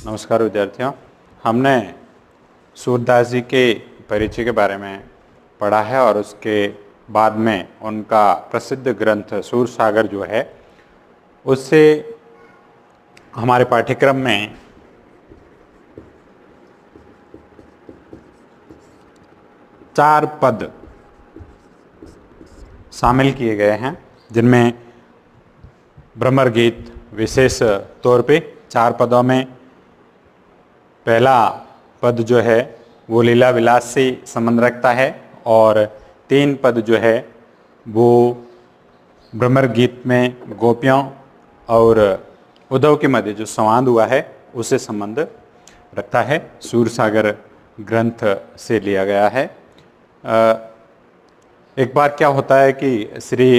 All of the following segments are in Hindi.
नमस्कार विद्यार्थियों। हमने सूरदास जी के परिचय के बारे में पढ़ा है और उसके बाद में उनका प्रसिद्ध ग्रंथ सूरसागर जो है उससे हमारे पाठ्यक्रम में चार पद शामिल किए गए हैं, जिनमें भ्रमर गीत विशेष तौर पे 4 पदों में पहला पद जो है वो लीला विलास से संबंध रखता है और 3 पद जो है वो भ्रमर गीत में गोपियों और उद्धव के मध्य जो संवाद हुआ है उससे संबंध रखता है। सूरसागर ग्रंथ से लिया गया है। एक बार क्या होता है कि श्री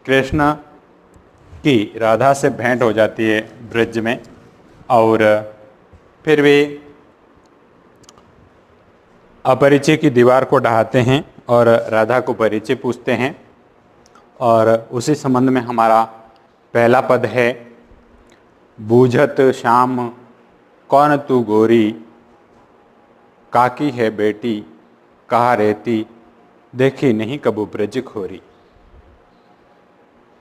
कृष्ण की राधा से भेंट हो जाती है ब्रज में, और फिर वे अपरिचय की दीवार को ढहाते हैं और राधा को परिचय पूछते हैं। और उसी संबंध में हमारा पहला पद है, बूझत श्याम कौन तू गोरी, काकी है बेटी कहाँ रहती, देखी नहीं कबू ब्रज खोरी।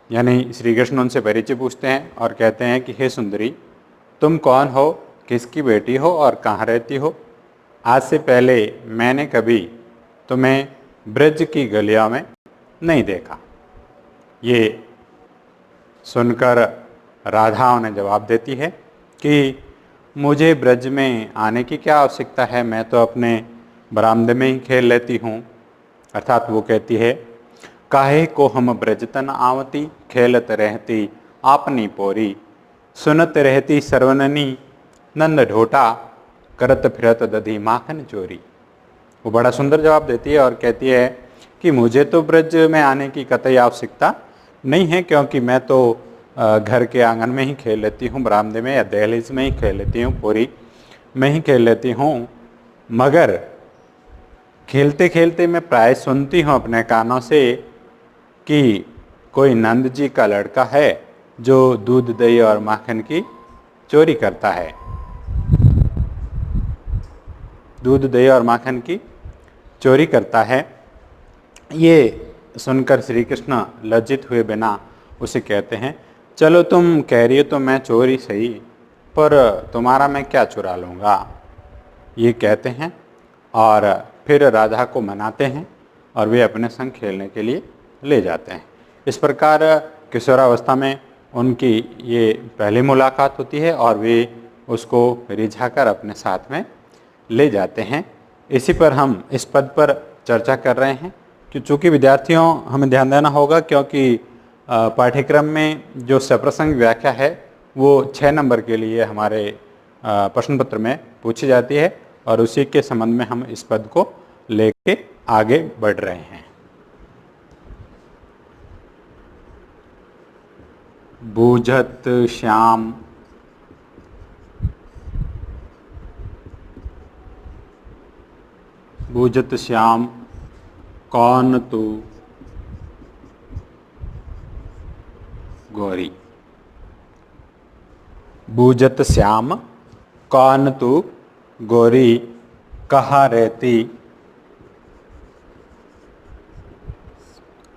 यानी श्री कृष्ण उनसे परिचय पूछते हैं और कहते हैं कि हे सुंदरी, तुम कौन हो, किसकी बेटी हो और कहाँ रहती हो। आज से पहले मैंने कभी तुम्हें ब्रज की गलियों में नहीं देखा। ये सुनकर राधा उन्हें जवाब देती है कि मुझे ब्रज में आने की क्या आवश्यकता है, मैं तो अपने बरामदे में ही खेल लेती हूँ। अर्थात वो कहती है, काहे को हम ब्रजतन आवती, खेलत रहती आपनी पोरी, सुनत रहती सर्वननी नंद ढोटा, करत फिरत दधी माखन चोरी। वो बड़ा सुंदर जवाब देती है और कहती है कि मुझे तो ब्रज में आने की कतई आवश्यकता नहीं है, क्योंकि मैं तो घर के आंगन में ही खेल लेती हूँ, बरामदे में या दहलीज में ही खेल लेती हूँ, पूरी में ही खेल लेती हूँ। मगर खेलते खेलते मैं प्राय सुनती हूँ अपने कानों से कि कोई नंद जी का लड़का है जो दूध दही और माखन की चोरी करता है, दूध दही और माखन की चोरी करता है। ये सुनकर श्री कृष्ण लज्जित हुए बिना उसे कहते हैं, चलो तुम कह रही हो तो मैं चोरी सही, पर तुम्हारा मैं क्या चुरा लूँगा। ये कहते हैं और फिर राधा को मनाते हैं और वे अपने संग खेलने के लिए ले जाते हैं। इस प्रकार किशोरावस्था में उनकी ये पहली मुलाकात होती है और वे उसको रिझाकर अपने साथ में ले जाते हैं। इसी पर हम इस पद पर चर्चा कर रहे हैं कि चूँकि विद्यार्थियों हमें ध्यान देना होगा, क्योंकि पाठ्यक्रम में जो सप्रसंग व्याख्या है वो 6 नंबर के लिए हमारे प्रश्न पत्र में पूछी जाती है और उसी के संबंध में हम इस पद को लेके आगे बढ़ रहे हैं। बूझत श्याम बूझत श्याम कौन तू गोरी। बूझत श्याम कौन तू गोरी, कहाँ रहती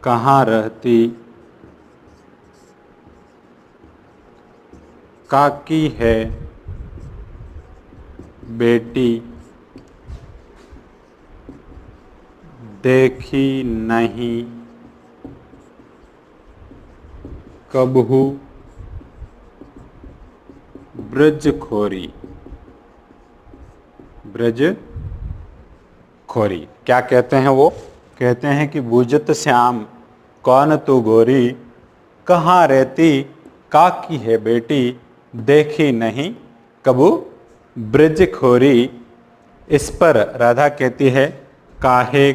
कहाँ रहती, काकी है बेटी देखी नहीं कबहू ब्रज खोरी। ब्रज खोरी क्या कहते हैं? वो कहते हैं कि बूझत श्याम कौन तू गोरी, कहाँ रहती काकी है बेटी देखी नहीं कबू ब्रज खोरी। इस पर राधा कहती है, काहे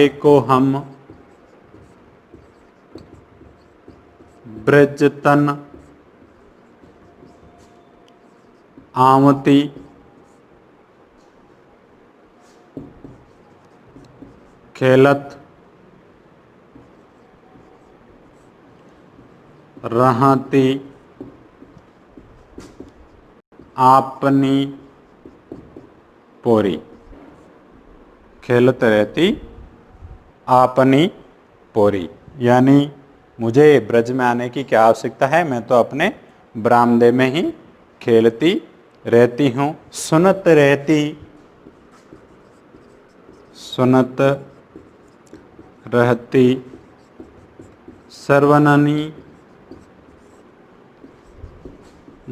को हम ब्रजतन आवती, खेलत रहती आपनी पोरी, खेलत रहती आपनी पोरी, यानी मुझे ब्रज में आने की क्या आवश्यकता है, मैं तो अपने बरामदे में ही खेलती रहती हूँ। सुनत रहती, सुनत रहती सर्वननी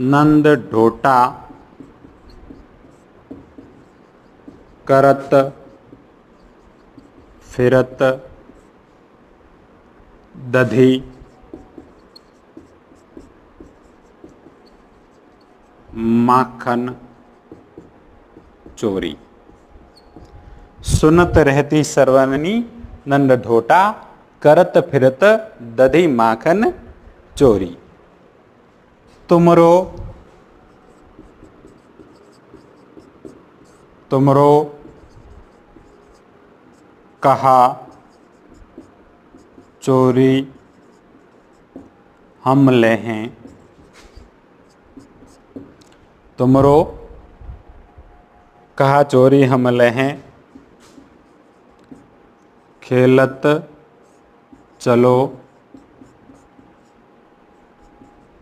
नंद ढोटा करत फिरत दधी माखन चोरी। सुनत रहती सर्वननी नंद ढोटा करत फिरत दधी माखन चोरी। तुमरो, तुमरो कहा चोरी हम ले हैं, तुमरो कहा चोरी हम ले हैं, खेलत चलो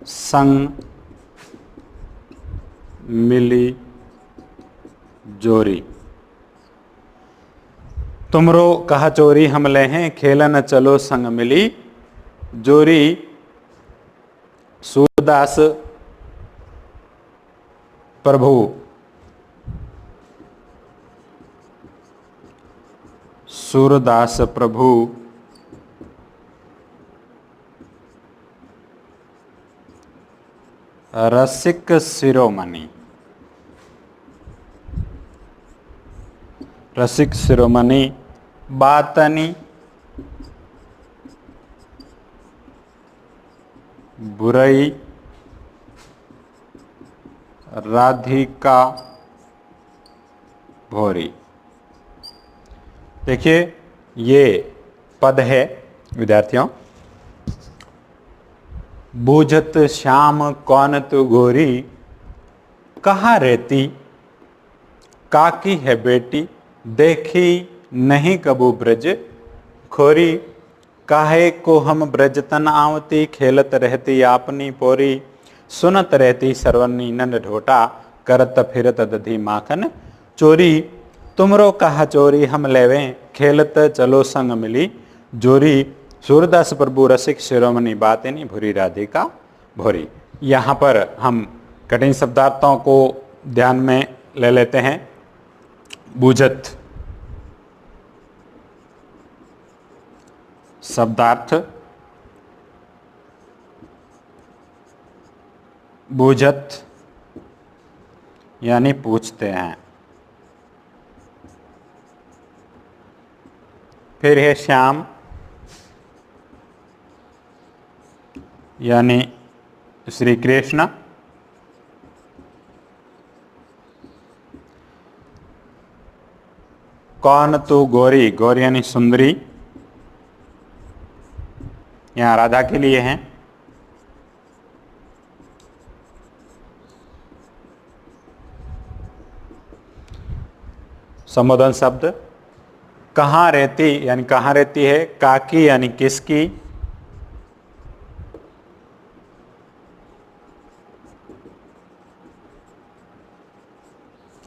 संग मिली जोरी। तुमरो कहा चोरी हम ले हैं, खेलन चलो संग मिली जोरी। सूरदास प्रभु, सूरदास प्रभु रसिक शिरोमणि, रसिक शिरोमणि बातनी बुराई राधिका भोरी। देखिए ये पद है विद्यार्थियों, बूझत श्याम कौन तू गोरी, कहाँ रहती काकी है बेटी, देखी नहीं कबू ब्रज खोरी। काहे को हम ब्रज तन आवती, खेलत रहती आपनी पोरी। सुनत रहती सर्वनी नंद ढोटा, करत फिरत दधी माखन चोरी। तुमरो कहा चोरी हम लेवें, खेलत चलो संग मिली जोरी। सूरदास प्रभु रसिक शिरोमणि बातेनी भूरी राधिका भोरी। यहाँ पर हम कठिन शब्दार्थों को ध्यान में ले लेते हैं। बूझत शब्दार्थ, बूझत यानी पूछते हैं। फिर है श्याम यानी श्री कृष्ण। कौन तू गोरी, गोरी यानी सुंदरी, यहाँ राधा के लिए हैं। संबोधन शब्द कहाँ रहती यानी कहाँ रहती है, काकी यानी किसकी,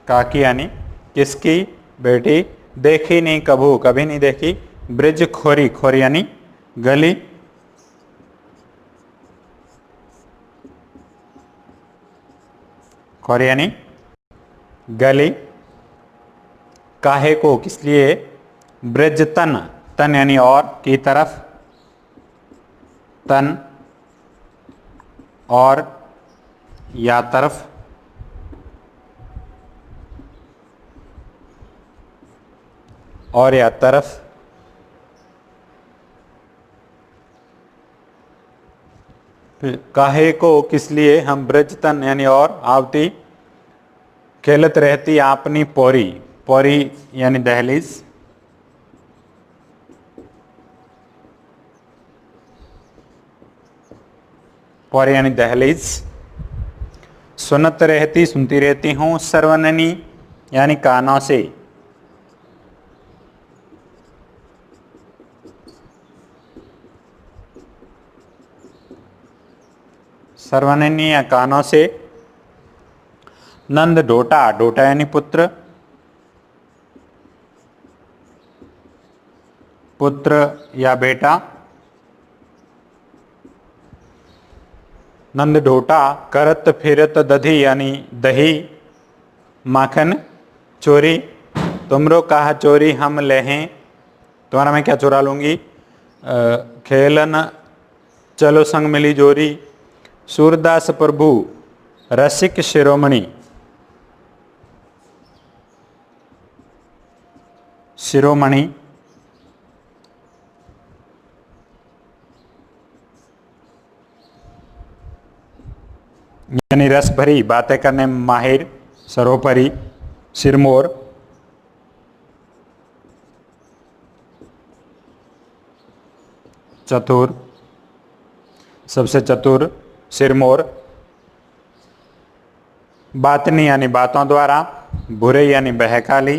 काकी यानी किसकी बेटी, देखी नहीं कभू कभी नहीं देखी। ब्रिज खोरी, खोरी यानी गली। खोरी यानी गली। काहे को किस लिए, ब्रज तन, तन यानी और की तरफ, तन और या तरफ। और या तरफ। फिर काहे को किस लिए हम ब्रज तन यानी और आवती, खेलत रहती आपनी पोरी, पोरी यानी दहलीज। पोरी यानी दहलीज। सुनत रहती सुनती रहती हूँ, सर्वननी यानी कानों से, सर्वननी या कानों से। नंद डोटा, डोटा यानी पुत्र, पुत्र या बेटा। नंद ढोटा करत फिरत दधी यानी दही, माखन चोरी। तुमरो कहा चोरी हम लेहें, तुम्हारा मैं क्या चुरा लूँगी। खेलन चलो संग मिली जोरी। सूरदास प्रभु रसिक शिरोमणि, शिरोमणि यानी रस भरी बातें करने में माहिर, सर्वोपरि। सिरमौर चतुर, सबसे चतुर। सिरमौर बातनी यानी बातों द्वारा, बुरे यानी बहकाली।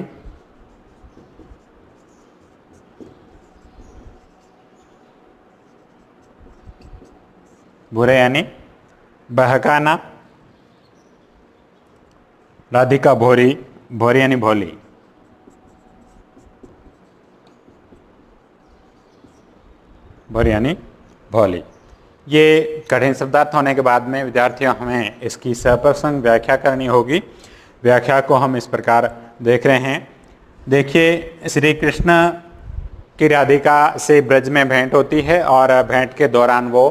बुरे यानी बहकाना। राधिका भोरी, भोरी यानी भोली। भोरी यानी भोली। ये कठिन शब्दार्थ होने के बाद में विद्यार्थियों हमें इसकी सप्रसंग व्याख्या करनी होगी। व्याख्या को हम इस प्रकार देख रहे हैं। देखिए, श्री कृष्ण की राधिका से ब्रज में भेंट होती है और भेंट के दौरान वो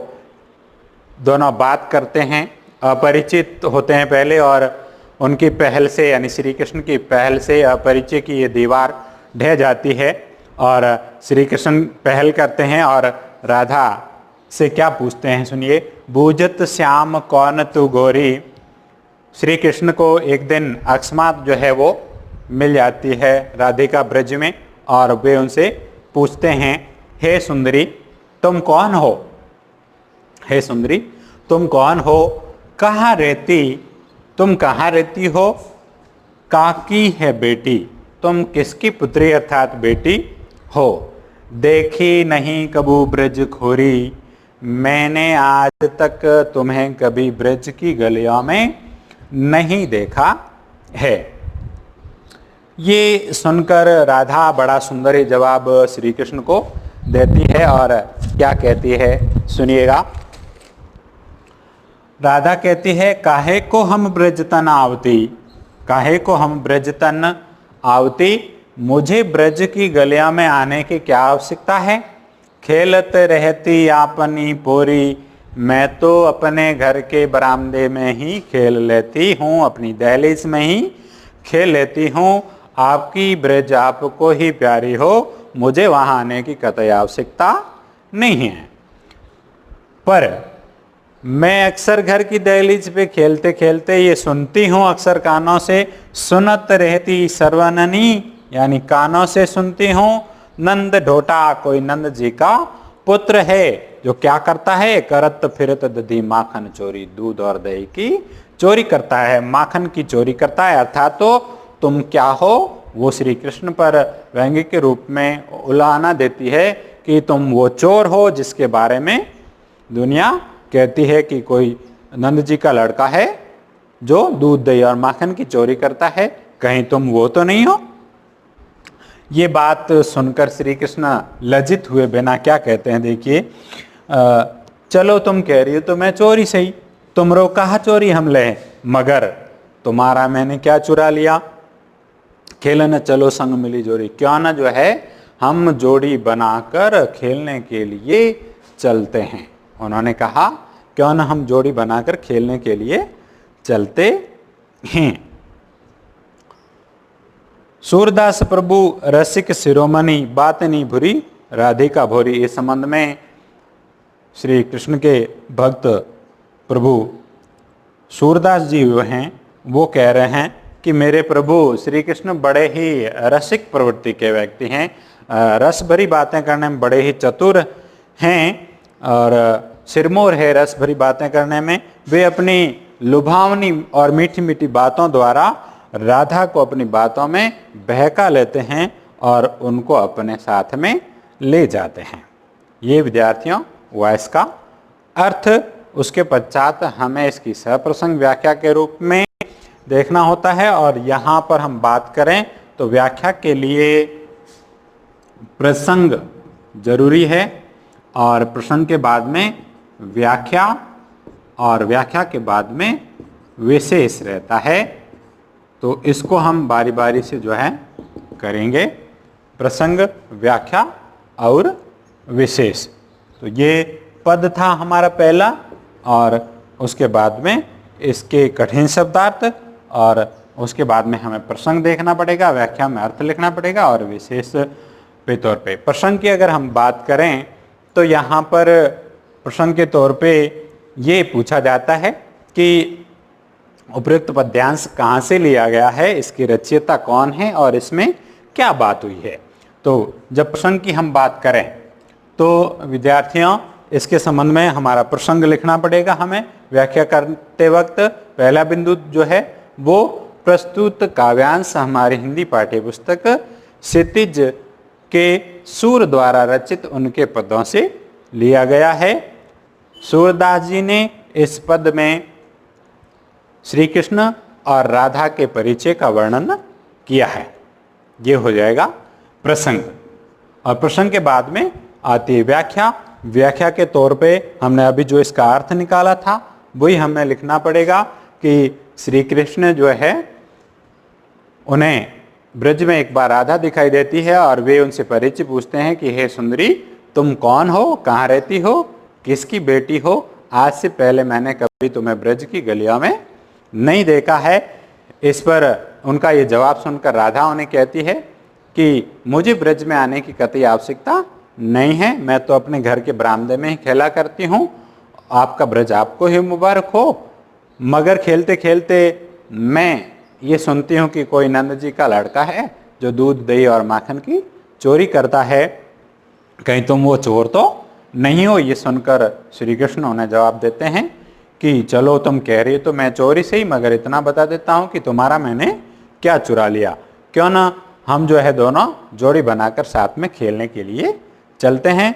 दोनों बात करते हैं, अपरिचित होते हैं पहले, और उनकी पहल से यानी श्री कृष्ण की पहल से अपरिचय की ये दीवार ढह जाती है और श्री कृष्ण पहल करते हैं और राधा से क्या पूछते हैं, सुनिए। बूझत श्याम कौन तू गोरी। श्री कृष्ण को एक दिन अकस्मात जो है वो मिल जाती है राधिका ब्रज में और वे उनसे पूछते हैं, हे सुंदरी तुम कौन हो। हे सुंदरी तुम कौन हो, कहाँ रहती, तुम कहाँ रहती हो, काकी है बेटी, तुम किसकी पुत्री अर्थात बेटी हो। देखी नहीं कबू ब्रज खोरी, मैंने आज तक तुम्हें कभी ब्रज की गलियों में नहीं देखा है। ये सुनकर राधा बड़ा सुंदर ही जवाब श्री कृष्ण को देती है और क्या कहती है, सुनिएगा। राधा कहती है, काहे को हम ब्रजतन आवती, काहे को हम ब्रजतन आवती, मुझे ब्रज की गलियां में आने की क्या आवश्यकता है। खेलत रहती अपनी पोरी, मैं तो अपने घर के बरामदे में ही खेल लेती हूँ, अपनी दहलीज में ही खेल लेती हूँ। आपकी ब्रज आपको ही प्यारी हो, मुझे वहाँ आने की कतई आवश्यकता नहीं है। पर मैं अक्सर घर की दहलीज पे खेलते खेलते ये सुनती हूँ अक्सर कानों से, सुनत रहती सर्वननी यानी कानों से सुनती हूँ। नंद ढोटा कोई नंद जी का पुत्र है जो क्या करता है, करत फिरत दधी माखन चोरी, दूध और दही की चोरी करता है, माखन की चोरी करता है। अर्थात तो तुम क्या हो, वो श्री कृष्ण पर व्यंग्य के रूप में उलाहना देती है कि तुम वो चोर हो जिसके बारे में दुनिया कहती है कि कोई नंद जी का लड़का है जो दूध दही और माखन की चोरी करता है, कहीं तुम वो तो नहीं हो। ये बात सुनकर श्री कृष्ण लज्जित हुए बिना क्या कहते हैं, देखिए। चलो तुम कह रही हो तो मैं चोरी सही, तुमरो कहा चोरी हम ले, मगर तुम्हारा मैंने क्या चुरा लिया। खेलने चलो संग मिली जोड़ी, क्यों ना जो है हम जोड़ी बनाकर खेलने के लिए चलते हैं। उन्होंने कहा क्यों ना हम जोड़ी बनाकर खेलने के लिए चलते हैं। सूरदास प्रभु रसिक शिरोमणि, बात नहीं भूरी राधिका भोरी। इस संबंध में श्री कृष्ण के भक्त प्रभु सूरदास जी हैं, वो कह रहे हैं कि मेरे प्रभु श्री कृष्ण बड़े ही रसिक प्रवृत्ति के व्यक्ति हैं, रस भरी बातें करने में बड़े ही चतुर हैं और सिरमौर है रस भरी बातें करने में। वे अपनी लुभावनी और मीठी मीठी बातों द्वारा राधा को अपनी बातों में बहका लेते हैं और उनको अपने साथ में ले जाते हैं। ये विद्यार्थियों हुआ इसका अर्थ। उसके पश्चात हमें इसकी सप्रसंग व्याख्या के रूप में देखना होता है, और यहाँ पर हम बात करें तो व्याख्या के लिए प्रसंग जरूरी है, और प्रसंग के बाद में व्याख्या, और व्याख्या के बाद में विशेष रहता है। तो इसको हम बारी बारी से जो है करेंगे, प्रसंग, व्याख्या और विशेष। तो ये पद था हमारा पहला, और उसके बाद में इसके कठिन शब्दार्थ, और उसके बाद में हमें प्रसंग देखना पड़ेगा, व्याख्या में अर्थ लिखना पड़ेगा, और विशेष पे तौर पे। प्रसंग की अगर हम बात करें तो यहाँ पर प्रसंग के तौर पे ये पूछा जाता है कि उपयुक्त पद्यांश कहाँ से लिया गया है, इसकी रचयिता कौन है और इसमें क्या बात हुई है। तो जब प्रसंग की हम बात करें तो विद्यार्थियों इसके संबंध में हमारा प्रसंग लिखना पड़ेगा हमें व्याख्या करते वक्त। पहला बिंदु जो है वो प्रस्तुत काव्यांश हमारी हिंदी पाठ्य पुस्तक क्षितिज के सूर द्वारा रचित उनके पदों से लिया गया है। सूरदास जी ने इस पद में श्री कृष्ण और राधा के परिचय का वर्णन किया है। ये हो जाएगा प्रसंग, और प्रसंग के बाद में आती है व्याख्या। व्याख्या के तौर पे हमने अभी जो इसका अर्थ निकाला था वही हमें लिखना पड़ेगा कि श्री कृष्ण जो है उन्हें ब्रज में एक बार राधा दिखाई देती है और वे उनसे परिचय पूछते हैं कि हे सुंदरी, तुम कौन हो, कहाँ रहती हो, किसकी बेटी हो, आज से पहले मैंने कभी तुम्हें ब्रज की गलियों में नहीं देखा है। इस पर उनका ये जवाब सुनकर राधा उन्हें कहती है कि मुझे ब्रज में आने की कतई आवश्यकता नहीं है, मैं तो अपने घर के बरामदे में ही खेला करती हूँ, आपका ब्रज आपको ही मुबारक हो। मगर खेलते खेलते मैं ये सुनती हूँ कि कोई नंद जी का लड़का है जो दूध, दही और माखन की चोरी करता है, कहीं तुम वो चोर तो नहीं हो। ये सुनकर श्री कृष्ण उन्हें जवाब देते हैं कि चलो तुम कह रही हो तो मैं चोरी से ही, मगर इतना बता देता हूँ कि तुम्हारा मैंने क्या चुरा लिया, क्यों ना हम जो है दोनों जोड़ी बनाकर साथ में खेलने के लिए चलते हैं।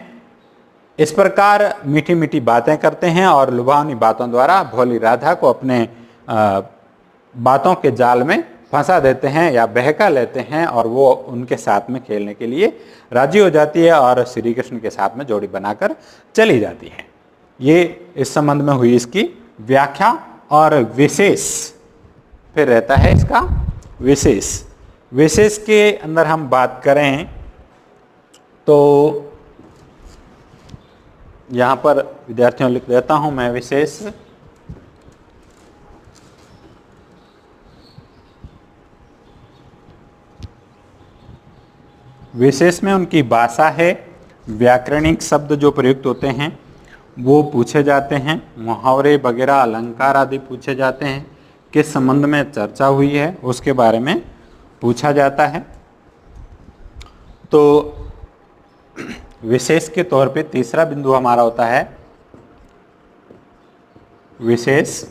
इस प्रकार मीठी मीठी बातें करते हैं और लुभावनी बातों द्वारा भोली राधा को अपने बातों के जाल में फंसा देते हैं या बहका लेते हैं, और वो उनके साथ में खेलने के लिए राजी हो जाती है और श्री कृष्ण के साथ में जोड़ी बनाकर चली जाती है। ये इस संबंध में हुई इसकी व्याख्या। और विशेष फिर रहता है इसका विशेष। विशेष के अंदर हम बात करें तो यहाँ पर विद्यार्थियों लिख देता हूँ मैं विशेष। विशेष में उनकी भाषा है, व्याकरणिक शब्द जो प्रयुक्त होते हैं वो पूछे जाते हैं, मुहावरे वगैरह अलंकार आदि पूछे जाते हैं, किस संबंध में चर्चा हुई है उसके बारे में पूछा जाता है। तो विशेष के तौर पे तीसरा बिंदु हमारा होता है विशेष।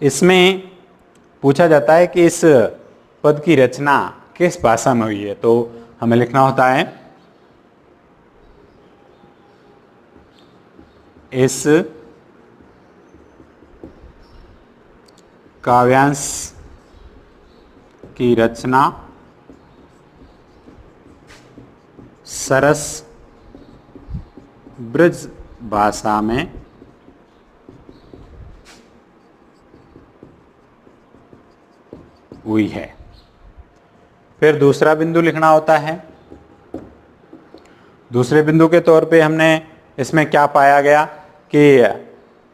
इसमें पूछा जाता है कि इस पद की रचना किस भाषा में हुई है। तो हमें लिखना होता है इस काव्यांश की रचना सरस ब्रज भाषा में हुई है। फिर दूसरा बिंदु लिखना होता है। दूसरे बिंदु के तौर पे हमने इसमें क्या पाया गया कि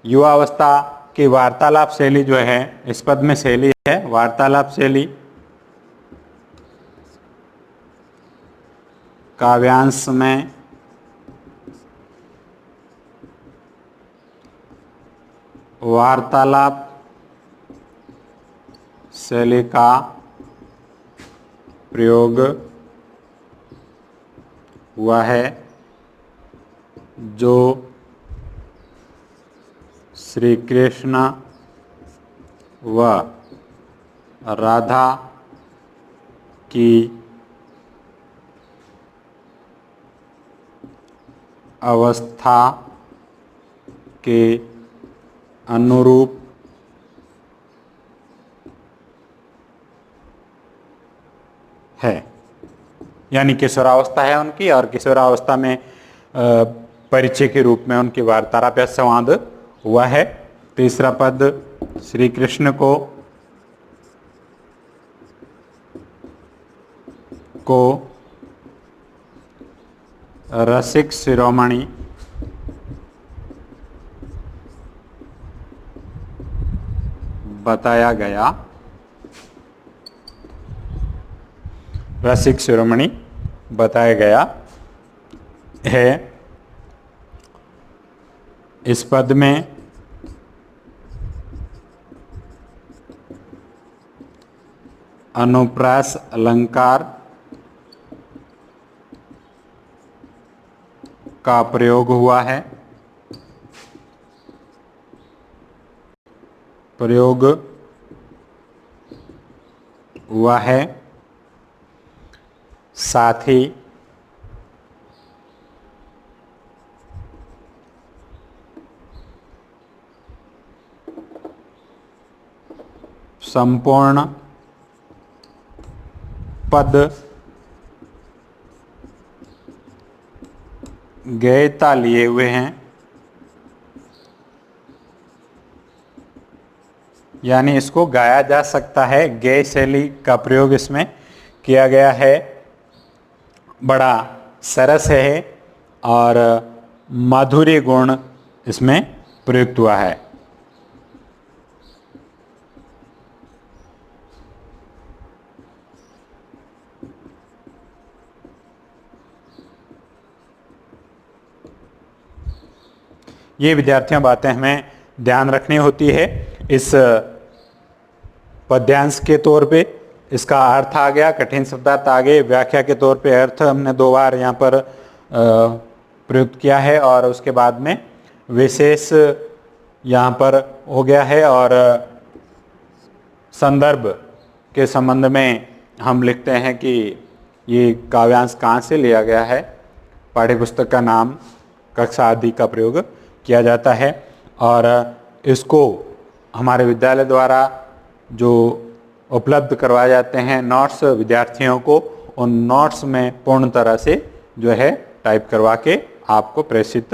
युवावस्था की वार्तालाप शैली जो है, इस पद में शैली है वार्तालाप शैली, काव्यांश में वार्तालाप शैली का प्रयोग हुआ है, जो श्री कृष्ण व राधा की अवस्था के अनुरूप है। यानी किशोरावस्था है उनकी, और किशोरावस्था में परिचय के रूप में उनकी वार्तालाप या संवाद हुआ है। तीसरा पद, श्री कृष्ण को रसिक शिरोमणि बताया गया, रसिक शिरोमणि बताया गया है। इस पद में अनुप्रास अलंकार का प्रयोग हुआ है। प्रयोग हुआ है, साथ ही संपूर्ण पद गयता लिए हुए हैं। यानी इसको गाया जा सकता है, गेय शैली का प्रयोग इसमें किया गया है। बड़ा सरस है और माधुर्य गुण इसमें प्रयुक्त हुआ है। ये विद्यार्थियों बातें हमें ध्यान रखनी होती है। इस पद्यांश के तौर पे इसका अर्थ आ गया, कठिन शब्दार्थ आ गए, व्याख्या के तौर पे अर्थ हमने 2 बार यहाँ पर प्रयुक्त किया है, और उसके बाद में विशेष यहाँ पर हो गया है। और संदर्भ के संबंध में हम लिखते हैं कि ये काव्यांश कहाँ से लिया गया है, पाठ्यपुस्तक का नाम, कक्षा आदि का प्रयोग किया जाता है। और इसको हमारे विद्यालय द्वारा जो उपलब्ध करवाए जाते हैं नोट्स विद्यार्थियों को, उन नोट्स में पूर्ण तरह से जो है टाइप करवा के आपको प्रेषित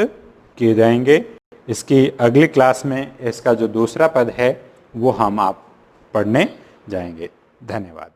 किए जाएंगे। इसकी अगली क्लास में इसका जो दूसरा पद है वो हम आप पढ़ने जाएंगे। धन्यवाद।